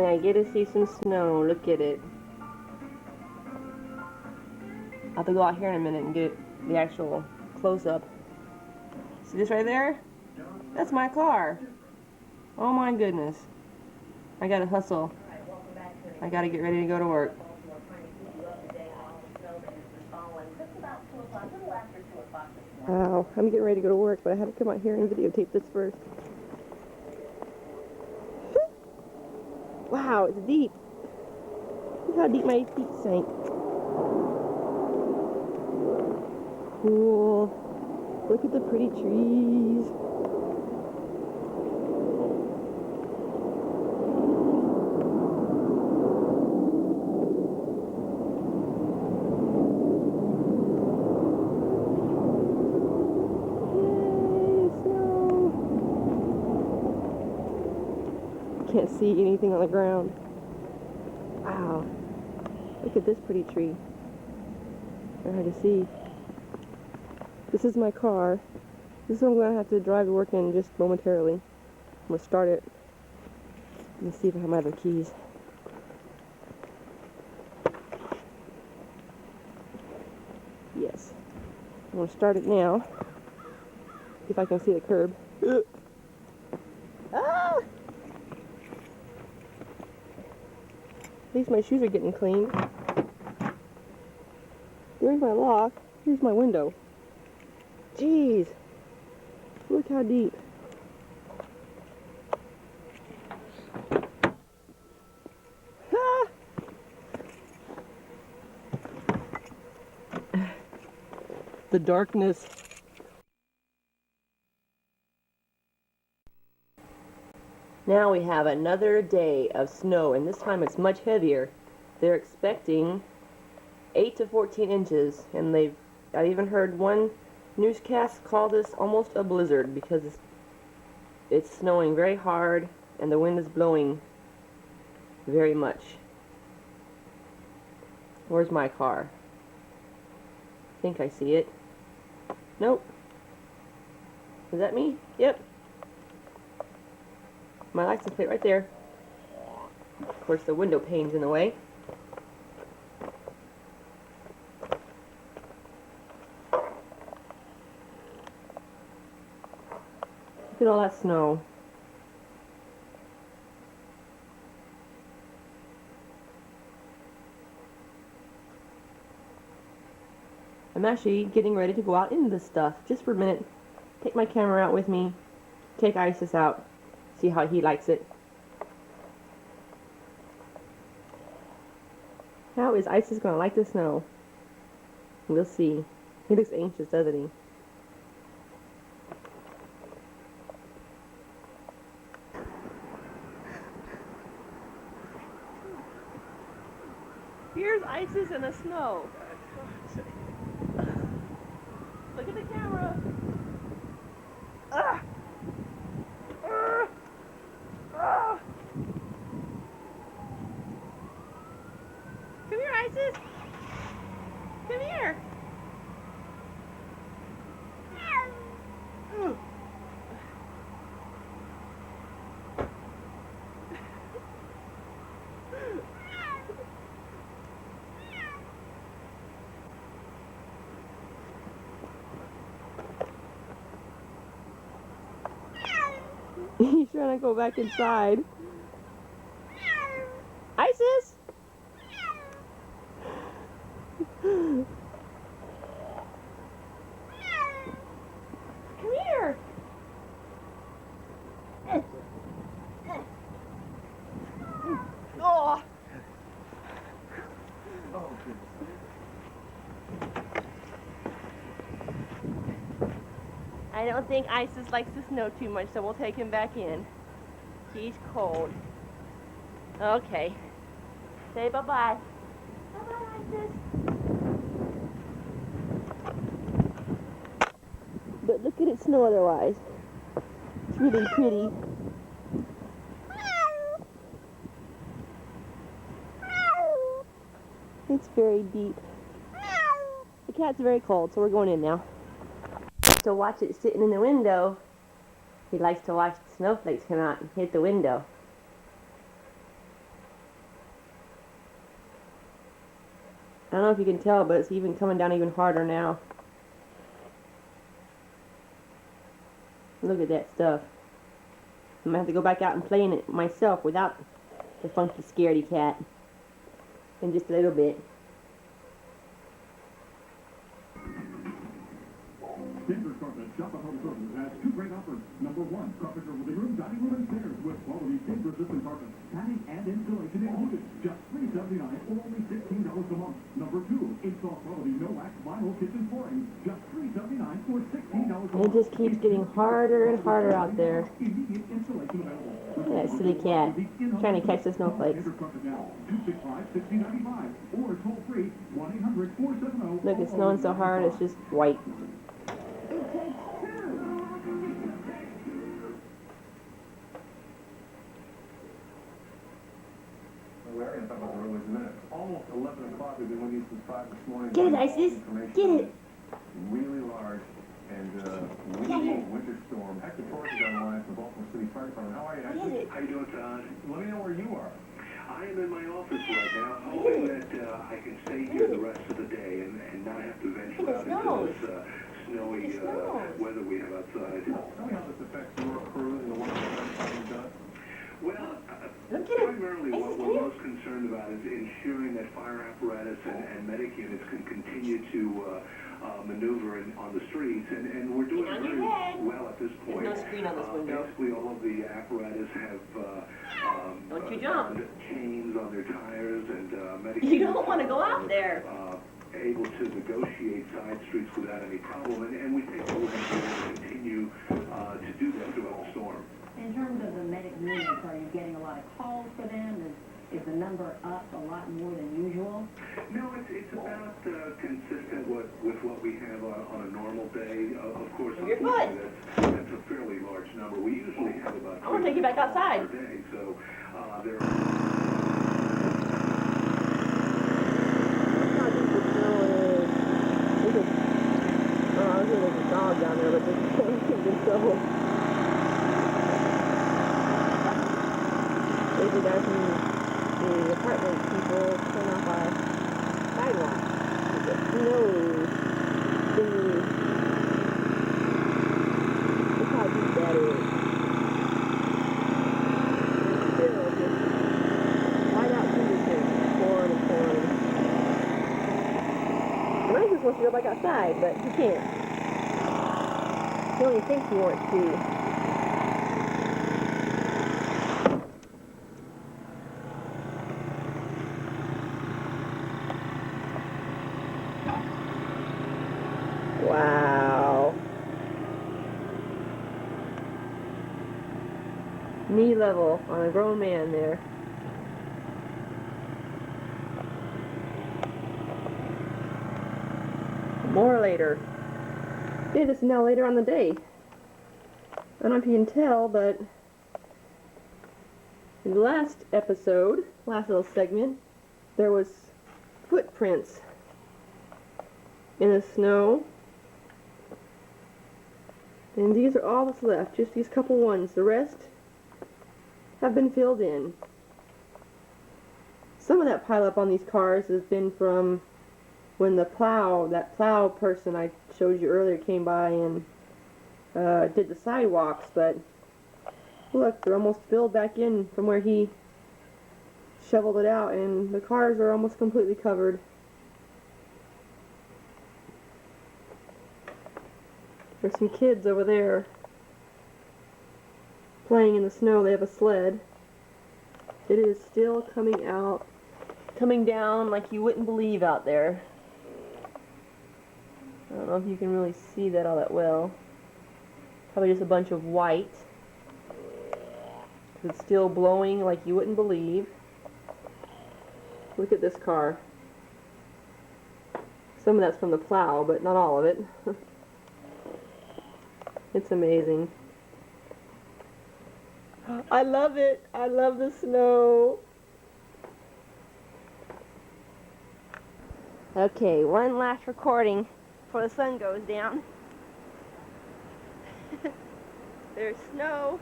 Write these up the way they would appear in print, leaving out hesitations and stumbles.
I get to see some snow. Look at it. I'll have to go out here in a minute and get the actual close-up. See this right there? That's my car. Oh my goodness. I gotta hustle. I gotta get ready to go to work. Wow, I'm getting ready to go to work, but I had to come out here and videotape this first. Wow, it's deep. Look how deep my feet sank. Cool. Look at the pretty trees. Can't see anything on the ground. Wow. Look at this pretty tree. Very hard to see. This is my car. This is what I'm going to have to drive to work in just momentarily. I'm going to start it. Let me see if I have my other keys. Yes. I'm going to start it now. If I can see the curb. Ah! At least my shoes are getting cleaned. There's my lock. Here's my window. Jeez. Look how deep. Ah! The darkness. Now we have another day of snow, and this time it's much heavier. They're expecting 8 to 14 inches, and I even heard one newscast call this almost a blizzard because it's snowing very hard and the wind is blowing very much. Where's my car? I think I see it. Nope. Is that me? Yep. My license plate right there. Of course, the window pane's in the way. Look at all that snow. I'm actually getting ready to go out in this stuff just for a minute. Take my camera out with me. Take Isis out. See how he likes it. How is Isis going to like the snow? We'll see. He looks anxious, doesn't he? Here's Isis in the snow. Look at the camera. Ah! Ah! Ah! Come here, Isis. Come here. He's trying to go back inside. Isis! Come here! Oh! I don't think Isis likes the snow too much, so we'll take him back in. He's cold. Okay. Say bye-bye. Bye-bye, Isis. But look at it snow otherwise. It's really pretty. It's very deep. The cat's very cold, so we're going in now. To watch it sitting in the window, he likes to watch the snowflakes come out and hit the window. I don't know if you can tell, but it's even coming down even harder now. Look at that stuff. I'm gonna have to go back out and play in it myself without the funky scaredy cat in just a little bit. Denver Carpet Shop at Home Services has two great offers. Number one, carpenter living room, dining room, and stairs with quality shade-resistant carpet. Padding and installation included. Just $3.79 or only $16 a month. Number two, install quality no-wax vinyl kitchen flooring. Just $3.79 or $16 a month. It just keeps getting harder and harder out there. Immediate installation available. Look at that silly cat trying to catch the snowflakes. Denver Carpet now, 265-6095 or toll-free 1-800-470. Look, it's snowing so hard, it's just white. Larry, I thought about the road was a minute. Almost 11 o'clock. We've been with you since 5 this morning. Get it, Isis. Get it. Really large and windy winter storm. Hector Torres is on the line from Baltimore City Fire Department. How are you, Hector? Get it. How you doing, Todd? Let me know where you are. I am in my office right now, hoping that I can stay here the rest of the day and not have to venture out into this snowy weather we have outside. Tell me how this affects your crew and the work that you've done. Well, Look at it. primarily what we're most concerned about is ensuring that fire apparatus and medic units can continue to maneuver on the streets, and we're doing On very your head. well at this point. There's no screen on this window. Basically, all of the apparatus have Don't you jump. chains on their tires, and medic You units don't want to go are, out there. able to negotiate side streets without any problem, and we think that we're going to be able to continue to do that throughout the storm. In terms of the medic units, are you getting a lot of calls for them? Is the number up a lot more than usual? No, it's about consistent with what we have on a normal day. Of course, Your foot. that's a fairly large number. We usually have about I want to take you back outside. per day, so there. Oh, there's a dog down there, but there's so. Maybe that's the apartment people turn off our sidewalk. It snows. Look how deep that is. It's still just right out through this thing. Pouring and pouring. Ryan's supposed to go back outside, but he can't. He only thinks he wants to. Wow. Knee level on a grown man there. More later. Yeah, this is now later on the day. I don't know if you can tell, but in the last episode, last little segment, there was footprints in the snow. And these are all that's left, just these couple ones. The rest have been filled in. Some of that pile up on these cars has been from when that plow person I showed you earlier came by and did the sidewalks, but look, they're almost filled back in from where he shoveled it out, and the cars are almost completely covered. There's some kids over there playing in the snow. They have a sled. It is still coming down like you wouldn't believe out there. I don't know if you can really see that all that well. Probably just a bunch of white. It's still blowing like you wouldn't believe. Look at this car. Some of that's from the plow, but not all of it. It's amazing. I love it. I love the snow. Okay, one last recording before the sun goes down. There's snow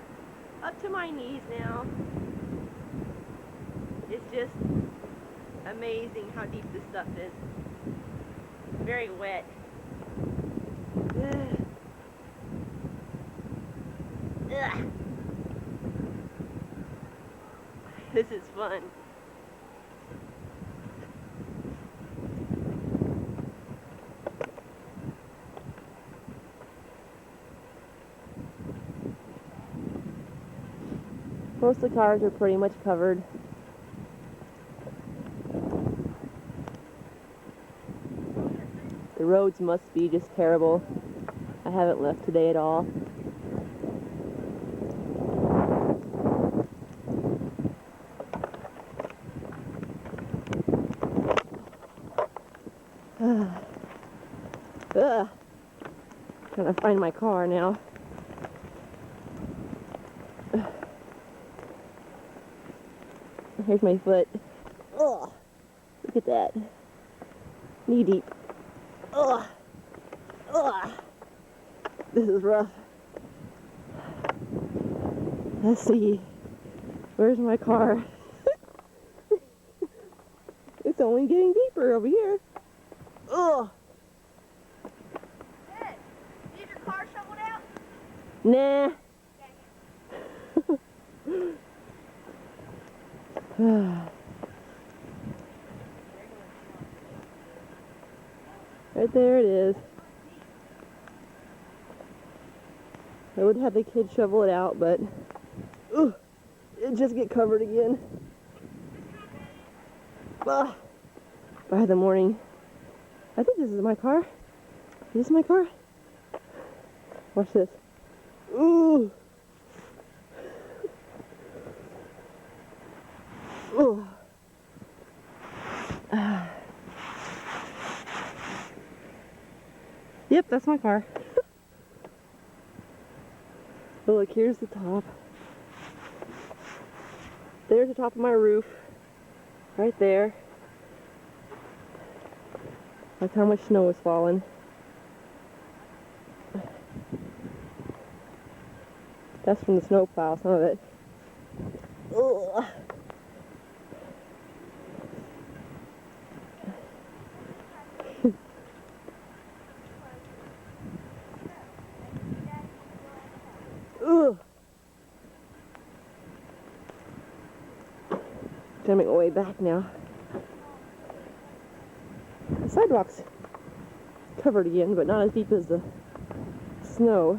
up to my knees now. It's just amazing how deep this stuff is. Very wet. Ugh. Ugh. This is fun. Most of the cars are pretty much covered. The roads must be just terrible. I haven't left today at all. Ugh. Trying to find my car now. Here's my foot. Ugh. Look at that. Knee deep. Ugh. Ugh. This is rough. Let's see. Where's my car? It's only getting deeper over here. Ugh. Ed, need your car shoveled out? Nah. Right there it is. I would have the kids shovel it out, but it'd just get covered again. By the morning. I think this is my car. Is this my car? Watch this. Ooh. Ooh. Yep, that's my car. Oh, look, here's the top. There's the top of my roof. Right there. That's how much snow is falling. That's from the snow plow, some of it. Ugh. Ugh. Trying to make my way back now. The sidewalk's covered again, but not as deep as the snow.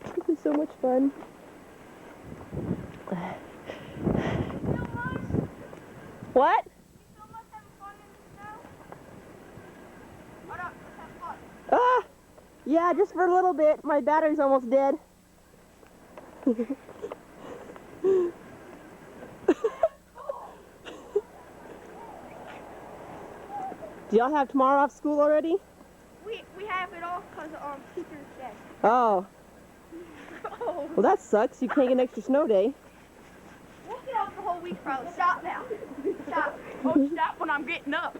This is so much fun. What? Ah! Yeah, just for a little bit. My battery's almost dead. Do y'all have tomorrow off school already? We have it all because teacher's dead. Oh. Oh. Well, that sucks. You can't get an extra snow day. We'll get off the whole week probably. Stop now. Stop. Oh, stop when I'm getting up.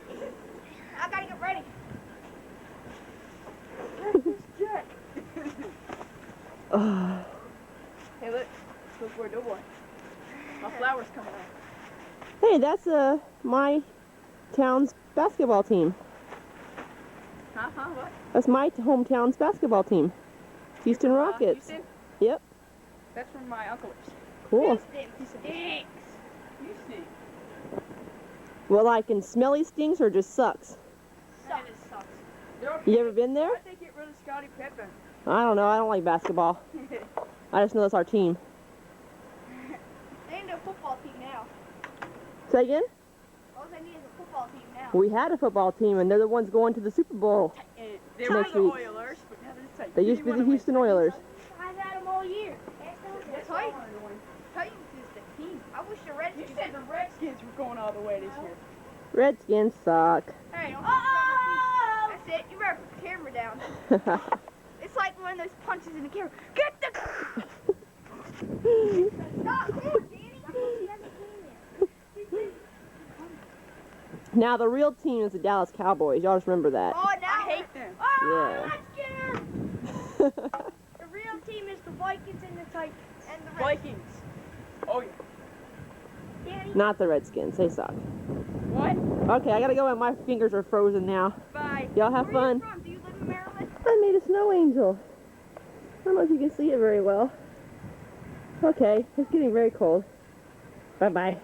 I gotta get ready. Oh. Hey, look. Look where the boy. My flower's coming out. Hey, that's my town's basketball team. What? That's my hometown's basketball team. Houston Rockets. Houston? Yep. That's from my uncle's. Cool. Houston stinks. Houston. Well, like in smelly stinks or just sucks? Man, it sucks. They're okay. You ever been there? Why'd they get rid of Scottie Pippen? I don't know. I don't like basketball. I just know that's our team. They need a football team now. Say again? All they need is a football team now. We had a football team, and they're the ones going to the Super Bowl. And they were Next the week. Oilers, but now they're the They used to be the Houston Oilers. I've had them all year. Titans. Titans is the team. I wish the You Redskins. said the Redskins were going all the way this year. Redskins suck. Hey, that's it. You better put the camera down. It's like one of those punches in the camera. Get the. Stop! Come on, Danny. She hasn't came yet. Now, the real team is the Dallas Cowboys. Y'all just remember that. Oh, now I hate them. Oh, Yeah. let's get him. The real team is the Vikings and the Titans and the Redskins. Vikings. Oh, yeah. Not the Redskins. They suck. What? Okay, I gotta go. My fingers are frozen now. Bye. Y'all have Where are you fun. from? Do you live in Maryland? I made a snow angel. I don't know if you can see it very well. Okay, it's getting very cold. Bye-bye.